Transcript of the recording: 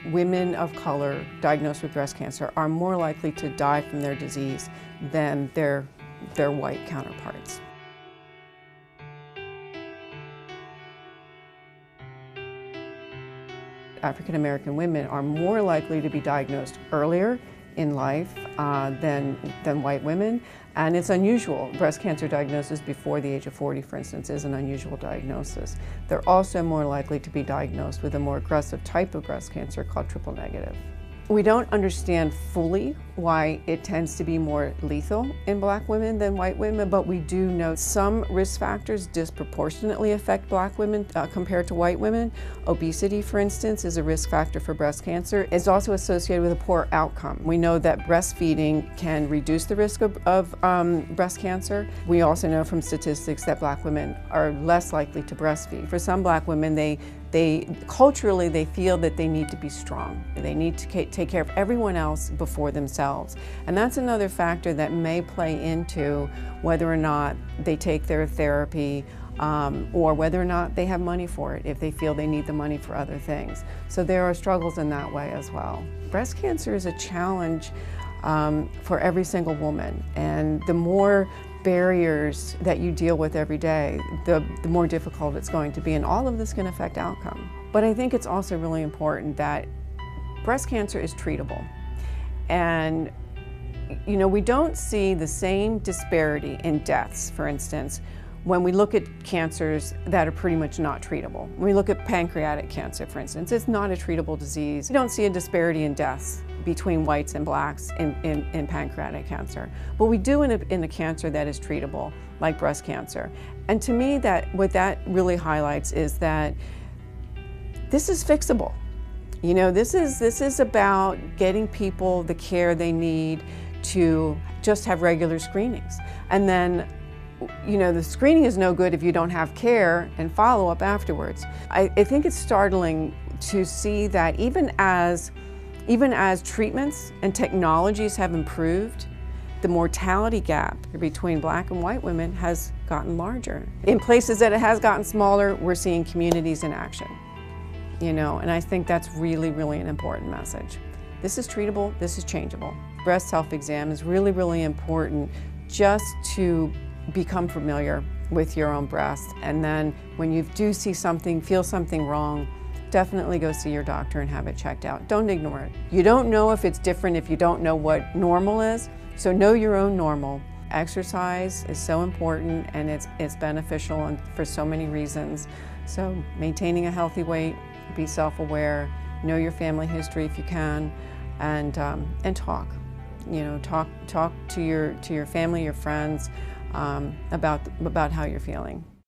Women of color diagnosed with breast cancer are more likely to die from their disease than their white counterparts. African American women are more likely to be diagnosed earlier in life than white women, and it's unusual. Breast cancer diagnosis before the age of 40, for instance, is an unusual diagnosis. They're also more likely to be diagnosed with a more aggressive type of breast cancer called triple negative. We don't understand fully why it tends to be more lethal in black women than white women, but we do know some risk factors disproportionately affect black women compared to white women. Obesity, for instance, is a risk factor for breast cancer. It's also associated with a poor outcome. We know that breastfeeding can reduce the risk of breast cancer. We also know from statistics that black women are less likely to breastfeed. For some black women, culturally, they feel that they need to be strong. They need to take care of everyone else before themselves. And that's another factor that may play into whether or not they take their therapy or whether or not they have money for it, if they feel they need the money for other things. So there are struggles in that way as well. Breast cancer is a challenge for every single woman, and the more barriers that you deal with every day, the more difficult it's going to be, and all of this can affect outcome. But I think it's also really important that breast cancer is treatable. And you know, we don't see the same disparity in deaths, for instance, when we look at cancers that are pretty much not treatable. When we look at pancreatic cancer, for instance, it's not a treatable disease. We don't see a disparity in deaths between whites and blacks in pancreatic cancer. But we do in a cancer that is treatable, like breast cancer. And to me, what that really highlights is that this is fixable. You know, this is about getting people the care they need to just have regular screenings. And then, you know, the screening is no good if you don't have care and follow-up afterwards. I think it's startling to see that even as treatments and technologies have improved, the mortality gap between black and white women has gotten larger. In places that it has gotten smaller, we're seeing communities in action. You know, and I think that's really, really an important message. This is treatable, this is changeable. Breast self-exam is really, really important just to become familiar with your own breast. And then when you do see something, feel something wrong, definitely go see your doctor and have it checked out. Don't ignore it. You don't know if it's different if you don't know what normal is, so know your own normal. Exercise is so important, and it's beneficial for so many reasons. So maintaining a healthy weight, be self-aware, know your family history if you can, and talk. You know, talk to your family, your friends about how you're feeling.